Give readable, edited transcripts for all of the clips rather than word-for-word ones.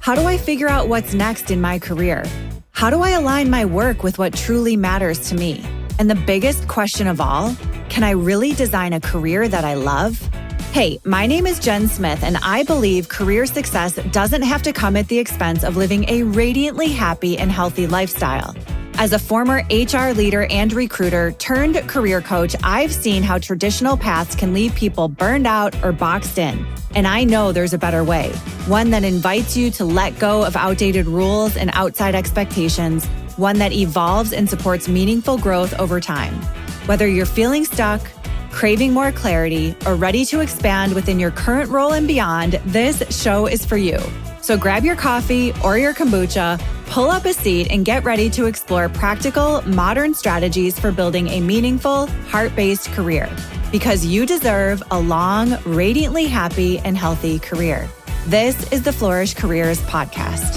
How do I figure out what's next in my career? How do I align my work with what truly matters to me? And the biggest question of all, can I really design a career that I love? Hey, my name is Jen Smith, and I believe career success doesn't have to come at the expense of living a radiantly happy and healthy lifestyle. As a former HR leader and recruiter turned career coach, I've seen how traditional paths can leave people burned out or boxed in. And I know there's a better way, one that invites you to let go of outdated rules and outside expectations, one that evolves and supports meaningful growth over time. Whether you're feeling stuck, craving more clarity, or ready to expand within your current role and beyond, this show is for you. So grab your coffee or your kombucha, pull up a seat, and get ready to explore practical, modern strategies for building a meaningful, heart-based career. Because you deserve a long, radiantly happy, and healthy career. This is the Flourish Careers Podcast.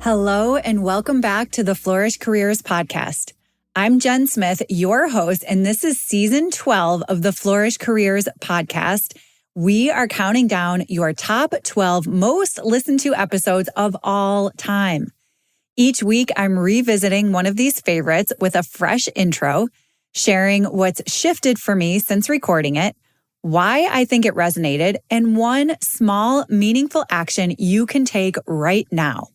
Hello, and welcome back to the Flourish Careers Podcast. I'm Jen Smith, your host, and this is season 12 of the Flourish Careers Podcast. We are counting down your top 12 most listened to episodes of all time. Each week, I'm revisiting one of these favorites with a fresh intro, sharing what's shifted for me since recording it, why I think it resonated, and one small, meaningful action you can take right now.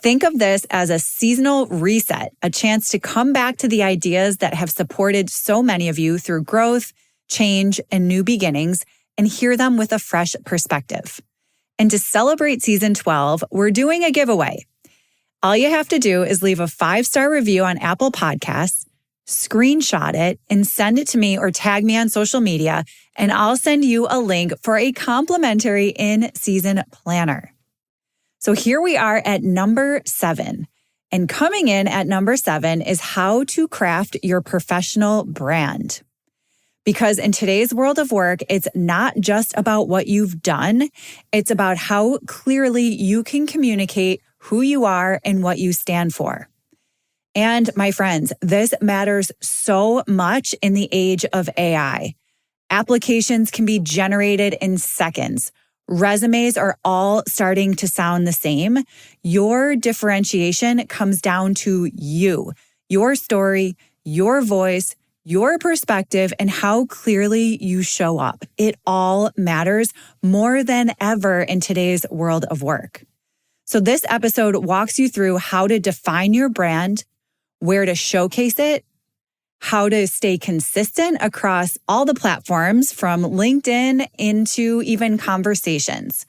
Think of this as a seasonal reset, a chance to come back to the ideas that have supported so many of you through growth, change, and new beginnings, and hear them with a fresh perspective. And to celebrate season 12, we're doing a giveaway. All you have to do is leave a 5-star review on Apple Podcasts, screenshot it, and send it to me or tag me on social media, and I'll send you a link for a complimentary in-season planner. So here we are at number 7. And coming in at number 7 is how to craft your professional brand. Because in today's world of work, it's not just about what you've done. It's about how clearly you can communicate who you are and what you stand for. And my friends, this matters so much in the age of AI. Applications can be generated in seconds. Resumes are all starting to sound the same. Your differentiation comes down to you, your story, your voice, your perspective, and how clearly you show up. It all matters more than ever in today's world of work. So this episode walks you through how to define your brand, where to showcase it, how to stay consistent across all the platforms from LinkedIn into even conversations.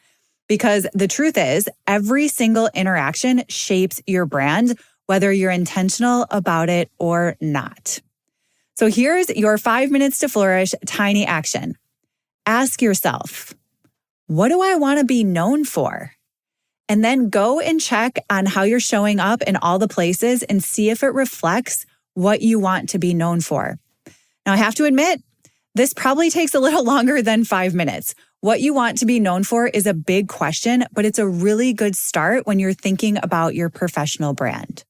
Because the truth is, every single interaction shapes your brand, whether you're intentional about it or not. So here's your 5 minutes to flourish tiny action. Ask yourself, what do I want to be known for? And then go and check on how you're showing up in all the places and see if it reflects what you want to be known for. Now, I have to admit, this probably takes a little longer than 5 minutes. What you want to be known for is a big question, but it's a really good start when you're thinking about your professional brand.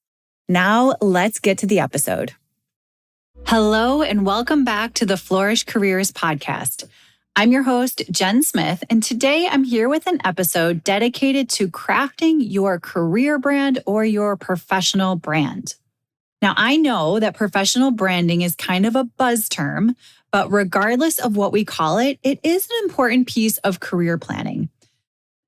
Now, let's get to the episode. Hello, and welcome back to the Flourish Careers Podcast. I'm your host, Jen Smith, and today I'm here with an episode dedicated to crafting your career brand or your professional brand. Now, I know that professional branding is kind of a buzz term, but regardless of what we call it, it is an important piece of career planning,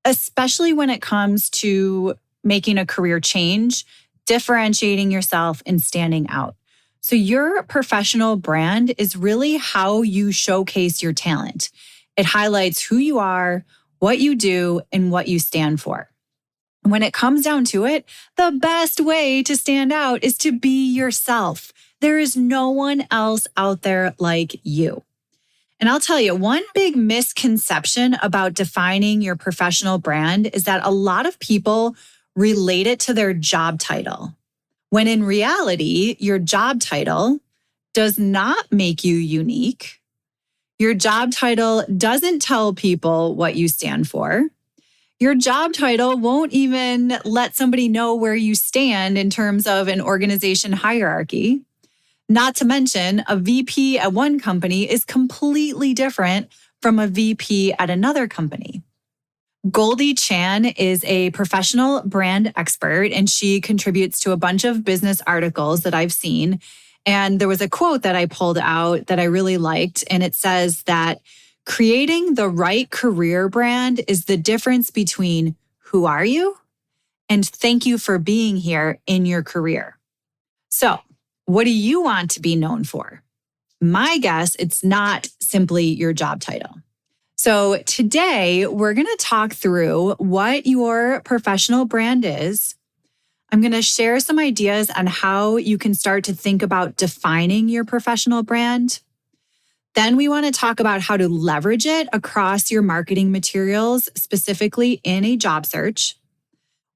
especially when it comes to making a career change, differentiating yourself, and standing out. So your professional brand is really how you showcase your talent. It highlights who you are, what you do, and what you stand for. When it comes down to it, the best way to stand out is to be yourself. There is no one else out there like you. And I'll tell you, one big misconception about defining your professional brand is that a lot of people relate it to their job title, when in reality, your job title does not make you unique. Your job title doesn't tell people what you stand for. Your job title won't even let somebody know where you stand in terms of an organization hierarchy. Not to mention, a VP at one company is completely different from a VP at another company. Goldie Chan is a professional brand expert, and she contributes to a bunch of business articles that I've seen. And there was a quote that I pulled out that I really liked, and it says that creating the right career brand is the difference between who are you and thank you for being here in your career. So, what do you want to be known for? My guess, it's not simply your job title. So today we're going to talk through what your professional brand is. I'm going to share some ideas on how you can start to think about defining your professional brand. Then we want to talk about how to leverage it across your marketing materials, specifically in a job search.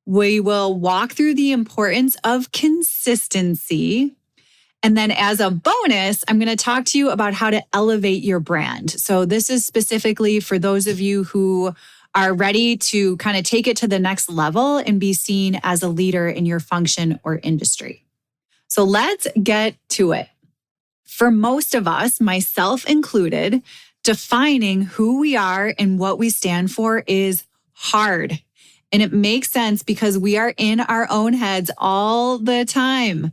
We will walk through the importance of consistency. And then as a bonus, I'm going to talk to you about how to elevate your brand. So this is specifically for those of you who are ready to kind of take it to the next level and be seen as a leader in your function or industry. So let's get to it. For most of us, myself included, defining who we are and what we stand for is hard. And it makes sense because we are in our own heads all the time.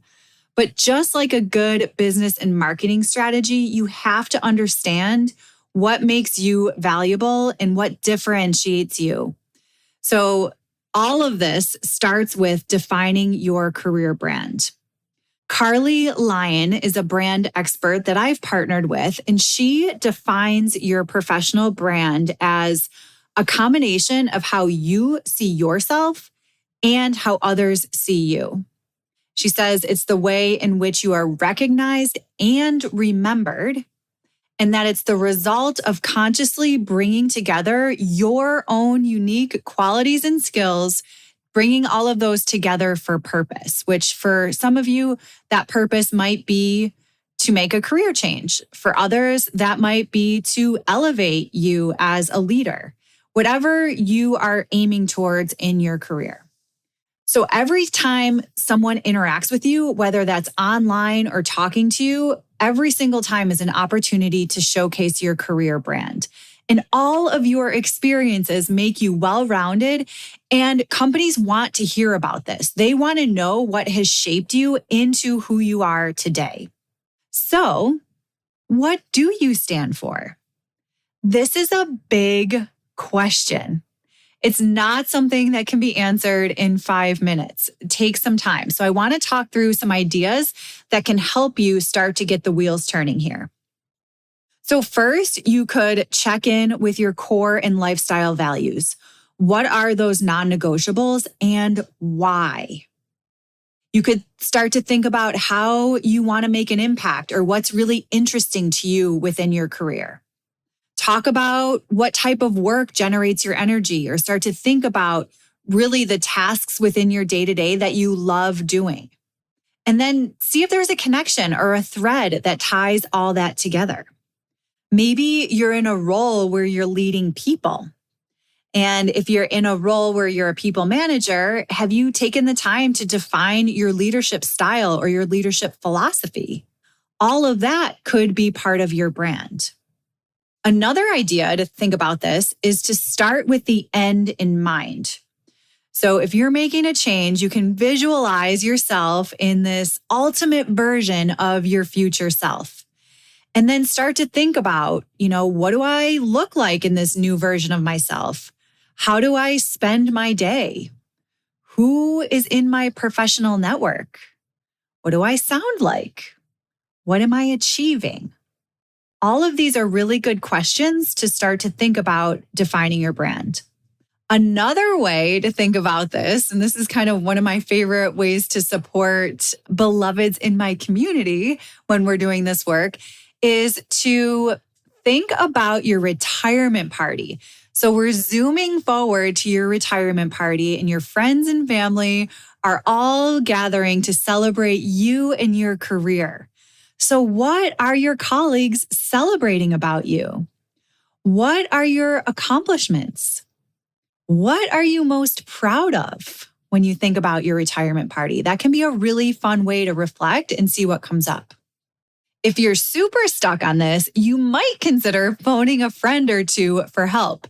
But just like a good business and marketing strategy, you have to understand what makes you valuable and what differentiates you. So all of this starts with defining your career brand. Carly Lyon is a brand expert that I've partnered with, and she defines your professional brand as a combination of how you see yourself and how others see you. She says it's the way in which you are recognized and remembered, and that it's the result of consciously bringing together your own unique qualities and skills, bringing all of those together for purpose, which for some of you, that purpose might be to make a career change. For others, that might be to elevate you as a leader, whatever you are aiming towards in your career. So every time someone interacts with you, whether that's online or talking to you, every single time is an opportunity to showcase your career brand. And all of your experiences make you well-rounded, and companies want to hear about this. They want to know what has shaped you into who you are today. So, what do you stand for? This is a big question. It's not something that can be answered in 5 minutes. It takes some time. So I want to talk through some ideas that can help you start to get the wheels turning here. So first, you could check in with your core and lifestyle values. What are those non-negotiables and why? You could start to think about how you want to make an impact or what's really interesting to you within your career. Talk about what type of work generates your energy, or start to think about really the tasks within your day-to-day that you love doing. And then see if there's a connection or a thread that ties all that together. Maybe you're in a role where you're leading people. And if you're in a role where you're a people manager, have you taken the time to define your leadership style or your leadership philosophy? All of that could be part of your brand. Another idea to think about this is to start with the end in mind. So if you're making a change, you can visualize yourself in this ultimate version of your future self. And then start to think about, what do I look like in this new version of myself? How do I spend my day? Who is in my professional network? What do I sound like? What am I achieving? All of these are really good questions to start to think about defining your brand. Another way to think about this, and this is kind of one of my favorite ways to support beloveds in my community when we're doing this work, is to think about your retirement party. So we're zooming forward to your retirement party, and your friends and family are all gathering to celebrate you and your career. So what are your colleagues celebrating about you? What are your accomplishments? What are you most proud of when you think about your retirement party? That can be a really fun way to reflect and see what comes up. If you're super stuck on this, you might consider phoning a friend or two for help.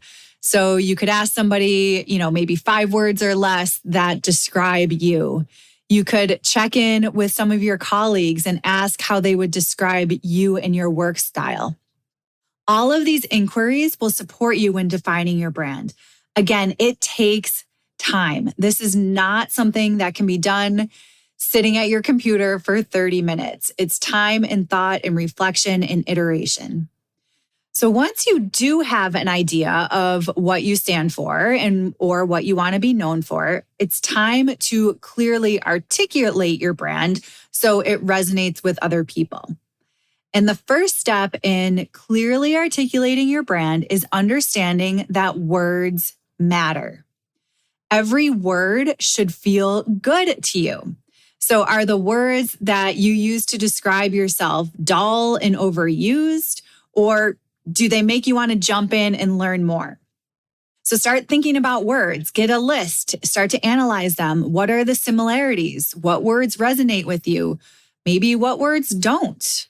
So you could ask somebody, maybe 5 words or less that describe you. You could check in with some of your colleagues and ask how they would describe you and your work style. All of these inquiries will support you when defining your brand. Again, it takes time. This is not something that can be done sitting at your computer for 30 minutes. It's time and thought and reflection and iteration. So once you do have an idea of what you stand for or what you want to be known for, it's time to clearly articulate your brand so it resonates with other people. And the first step in clearly articulating your brand is understanding that words matter. Every word should feel good to you. So are the words that you use to describe yourself dull and overused, or do they make you want to jump in and learn more? So start thinking about words, get a list, start to analyze them. What are the similarities? What words resonate with you? Maybe what words don't?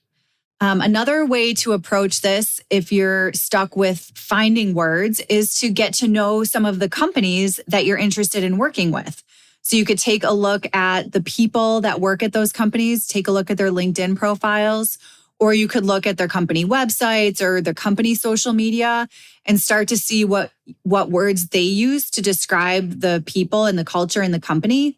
Another way to approach this, if you're stuck with finding words, is to get to know some of the companies that you're interested in working with. So you could take a look at the people that work at those companies, take a look at their LinkedIn profiles, or you could look at their company websites or their company social media and start to see what words they use to describe the people and the culture in the company.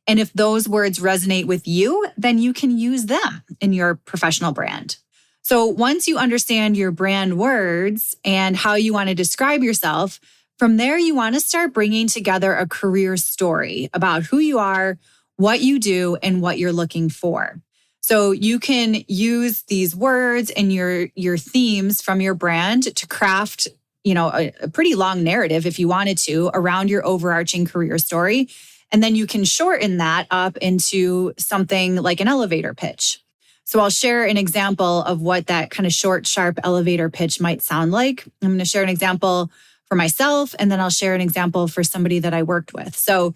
And if those words resonate with you, then you can use them in your professional brand. So once you understand your brand words and how you want to describe yourself, from there, you want to start bringing together a career story about who you are, what you do, and what you're looking for. So you can use these words and your themes from your brand to craft, a pretty long narrative, if you wanted to, around your overarching career story. And then you can shorten that up into something like an elevator pitch. So I'll share an example of what that kind of short, sharp elevator pitch might sound like. I'm going to share an example for myself, and then I'll share an example for somebody that I worked with. So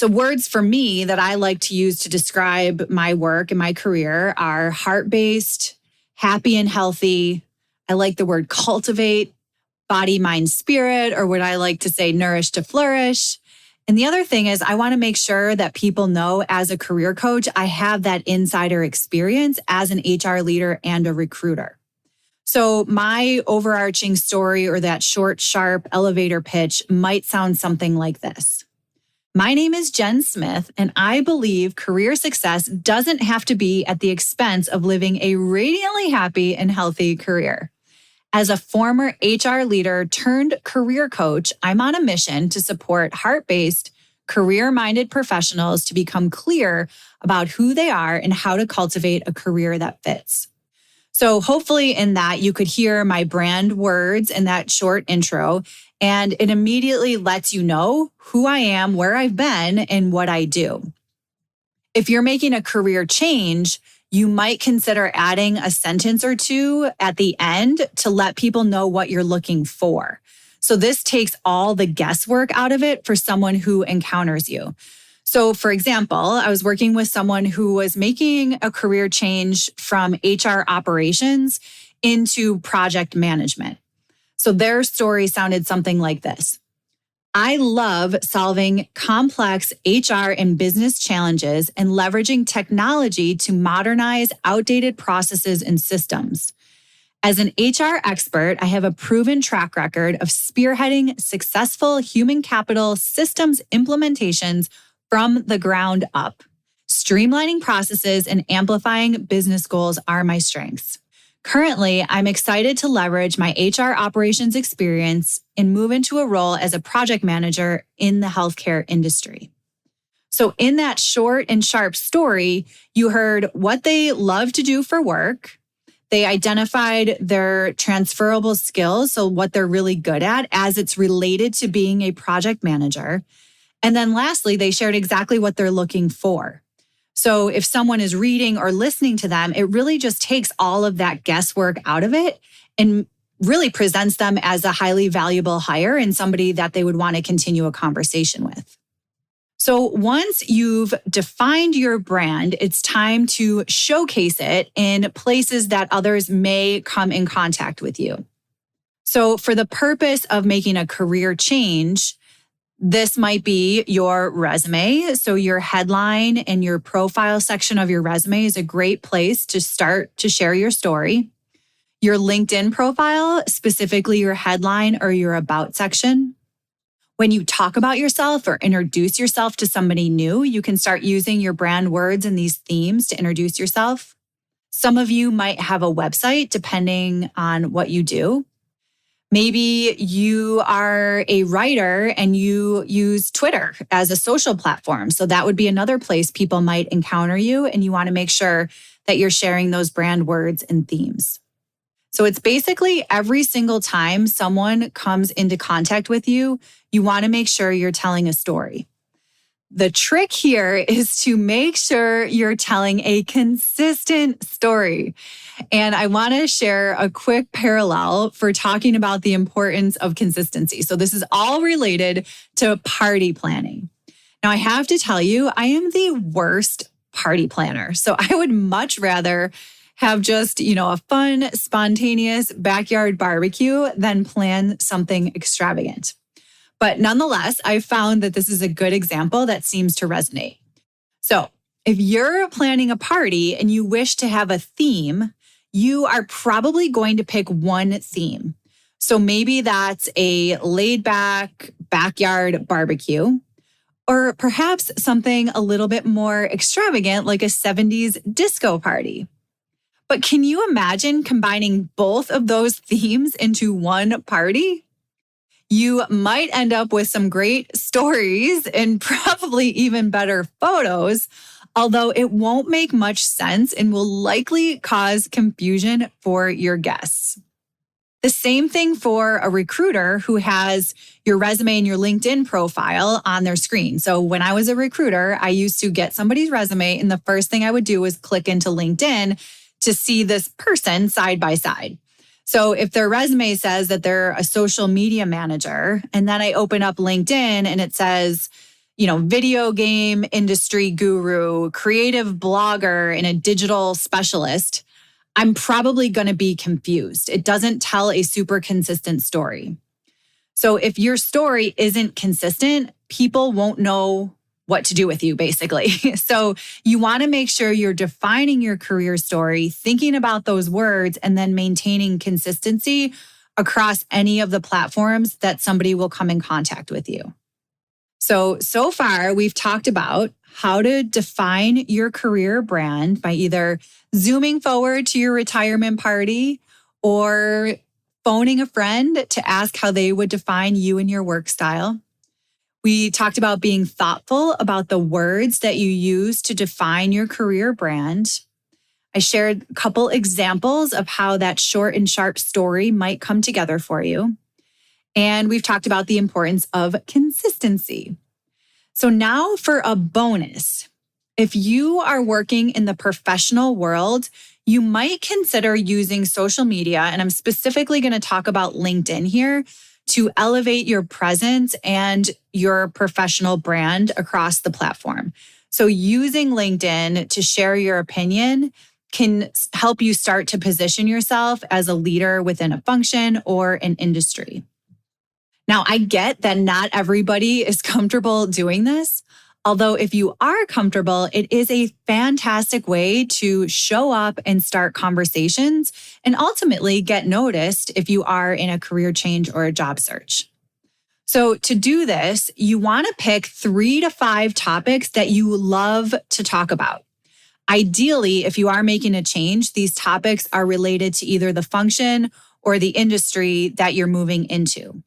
words for me that I like to use to describe my work and my career are heart-based, happy and healthy. I like the word cultivate, body, mind, spirit, or what I like to say, nourish to flourish. And the other thing is I want to make sure that people know as a career coach, I have that insider experience as an HR leader and a recruiter. So my overarching story or that short, sharp elevator pitch might sound something like this. My name is Jen Smith, and I believe career success doesn't have to be at the expense of living a radiantly happy and healthy career. As a former HR leader turned career coach, I'm on a mission to support heart-based, career-minded professionals to become clear about who they are and how to cultivate a career that fits. So hopefully in that you could hear my brand words in that short intro, and it immediately lets you know who I am, where I've been, and what I do. If you're making a career change, you might consider adding a sentence or two at the end to let people know what you're looking for. So this takes all the guesswork out of it for someone who encounters you. So for example, I was working with someone who was making a career change from HR operations into project management. So their story sounded something like this. I love solving complex HR and business challenges and leveraging technology to modernize outdated processes and systems. As an HR expert, I have a proven track record of spearheading successful human capital systems implementations from the ground up. Streamlining processes and amplifying business goals are my strengths. Currently, I'm excited to leverage my HR operations experience and move into a role as a project manager in the healthcare industry. So in that short and sharp story, you heard what they love to do for work. They identified their transferable skills, so what they're really good at as it's related to being a project manager. And then lastly, they shared exactly what they're looking for. So if someone is reading or listening to them, it really just takes all of that guesswork out of it and really presents them as a highly valuable hire and somebody that they would want to continue a conversation with. So once you've defined your brand, it's time to showcase it in places that others may come in contact with you. So for the purpose of making a career change, this might be your resume. So your headline and your profile section of your resume is a great place to start to share your story. Your LinkedIn profile, specifically your headline or your about section. When you talk about yourself or introduce yourself to somebody new, you can start using your brand words and these themes to introduce yourself. Some of you might have a website depending on what you do. Maybe you are a writer and you use Twitter as a social platform. So that would be another place people might encounter you, and you want to make sure that you're sharing those brand words and themes. So it's basically every single time someone comes into contact with you, you want to make sure you're telling a story. The trick here is to make sure you're telling a consistent story. And I want to share a quick parallel for talking about the importance of consistency. So this is all related to party planning. Now, I have to tell you, I am the worst party planner. So I would much rather have just, a fun, spontaneous backyard barbecue than plan something extravagant. But nonetheless, I found that this is a good example that seems to resonate. So if you're planning a party and you wish to have a theme, you are probably going to pick one theme. So maybe that's a laid back backyard barbecue, or perhaps something a little bit more extravagant like a 70s disco party. But can you imagine combining both of those themes into one party? You might end up with some great stories and probably even better photos, although it won't make much sense and will likely cause confusion for your guests. The same thing for a recruiter who has your resume and your LinkedIn profile on their screen. So when I was a recruiter, I used to get somebody's resume, and the first thing I would do was click into LinkedIn to see this person side by side. So if their resume says that they're a social media manager, and then I open up LinkedIn and it says, video game industry guru, creative blogger, and a digital specialist, I'm probably going to be confused. It doesn't tell a super consistent story. So if your story isn't consistent, people won't know what to do with you, basically. So you want to make sure you're defining your career story, thinking about those words, and then maintaining consistency across any of the platforms that somebody will come in contact with you. So far, we've talked about how to define your career brand by either zooming forward to your retirement party or phoning a friend to ask how they would define you and your work style. We talked about being thoughtful about the words that you use to define your career brand. I shared a couple examples of how that short and sharp story might come together for you. And we've talked about the importance of consistency. So now for a bonus. If you are working in the professional world, you might consider using social media, and I'm specifically going to talk about LinkedIn here, to elevate your presence and your professional brand across the platform. So using LinkedIn to share your opinion can help you start to position yourself as a leader within a function or an industry. Now, I get that not everybody is comfortable doing this. Although if you are comfortable, it is a fantastic way to show up and start conversations and ultimately get noticed if you are in a career change or a job search. So to do this, you want to pick 3 to 5 topics that you love to talk about. Ideally, if you are making a change, these topics are related to either the function or the industry that you're moving into.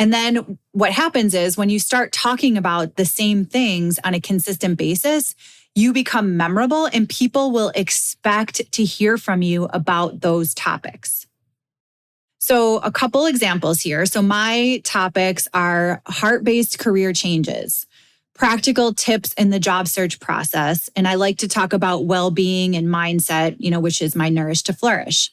And then what happens is when you start talking about the same things on a consistent basis, you become memorable and people will expect to hear from you about those topics. So a couple examples here. So my topics are heart-based career changes, practical tips in the job search process, and I like to talk about well-being and mindset, which is my Nourish to Flourish.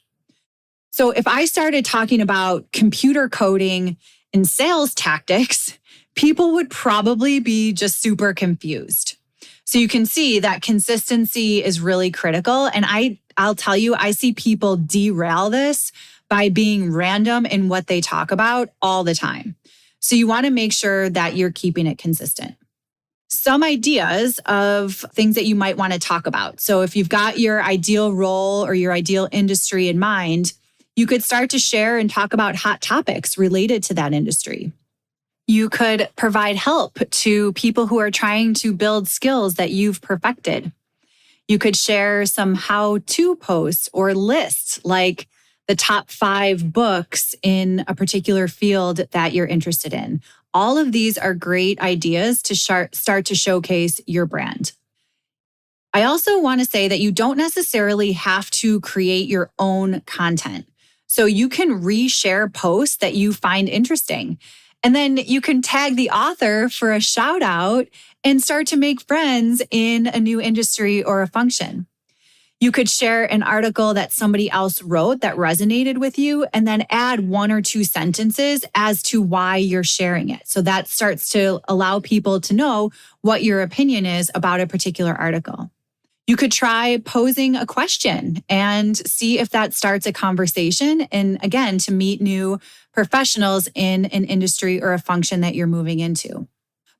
So if I started talking about computer coding and sales tactics, people would probably be just super confused. So you can see that consistency is really critical. And I I'll tell you, I see people derail this by being random in what they talk about all the time. So you want to make sure that you're keeping it consistent. Some ideas of things that you might want to talk about. So if you've got your ideal role or your ideal industry in mind, you could start to share and talk about hot topics related to that industry. You could provide help to people who are trying to build skills that you've perfected. You could share some how-to posts or lists, like the top 5 books in a particular field that you're interested in. All of these are great ideas to start to showcase your brand. I also want to say that you don't necessarily have to create your own content. So you can reshare posts that you find interesting. And then you can tag the author for a shout out and start to make friends in a new industry or a function. You could share an article that somebody else wrote that resonated with you and then add 1 or 2 sentences as to why you're sharing it. So that starts to allow people to know what your opinion is about a particular article. You could try posing a question and see if that starts a conversation. And again, to meet new professionals in an industry or a function that you're moving into.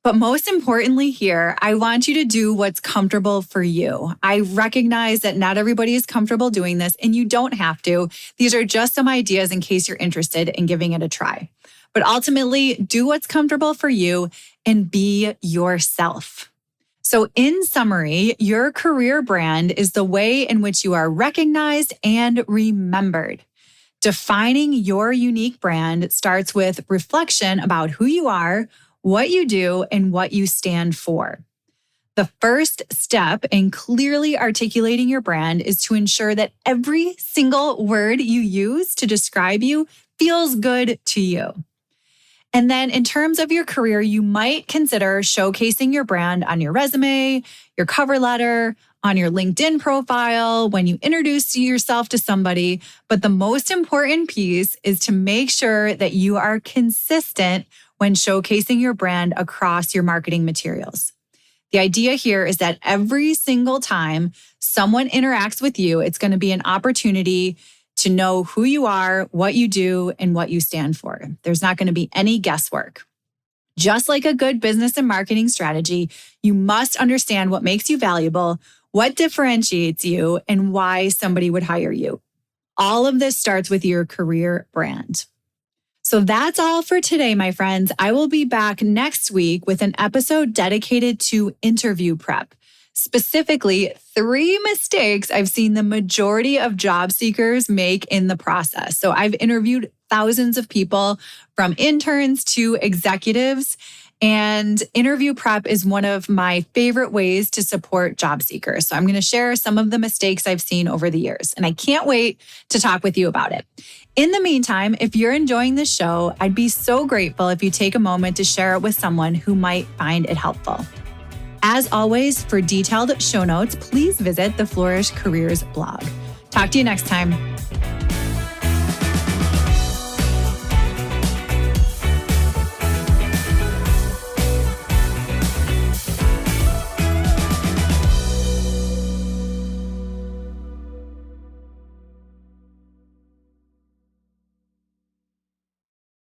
But most importantly here, I want you to do what's comfortable for you. I recognize that not everybody is comfortable doing this, and you don't have to. These are just some ideas in case you're interested in giving it a try. But ultimately, do what's comfortable for you and be yourself. So in summary, your career brand is the way in which you are recognized and remembered. Defining your unique brand starts with reflection about who you are, what you do, and what you stand for. The first step in clearly articulating your brand is to ensure that every single word you use to describe you feels good to you. And then in terms of your career, you might consider showcasing your brand on your resume, your cover letter, on your LinkedIn profile, when you introduce yourself to somebody. But the most important piece is to make sure that you are consistent when showcasing your brand across your marketing materials. The idea here is that every single time someone interacts with you, it's going to be an opportunity to know who you are, what you do, and what you stand for. There's not going to be any guesswork. Just like a good business and marketing strategy, you must understand what makes you valuable, what differentiates you, and why somebody would hire you. All of this starts with your career brand. So that's all for today, my friends. I will be back next week with an episode dedicated to interview prep. Specifically, 3 mistakes I've seen the majority of job seekers make in the process. So I've interviewed thousands of people, from interns to executives, and interview prep is one of my favorite ways to support job seekers. So I'm going to share some of the mistakes I've seen over the years, and I can't wait to talk with you about it. In the meantime, if you're enjoying this show, I'd be so grateful if you take a moment to share it with someone who might find it helpful. As always, for detailed show notes, please visit the Flourish Careers blog. Talk to you next time.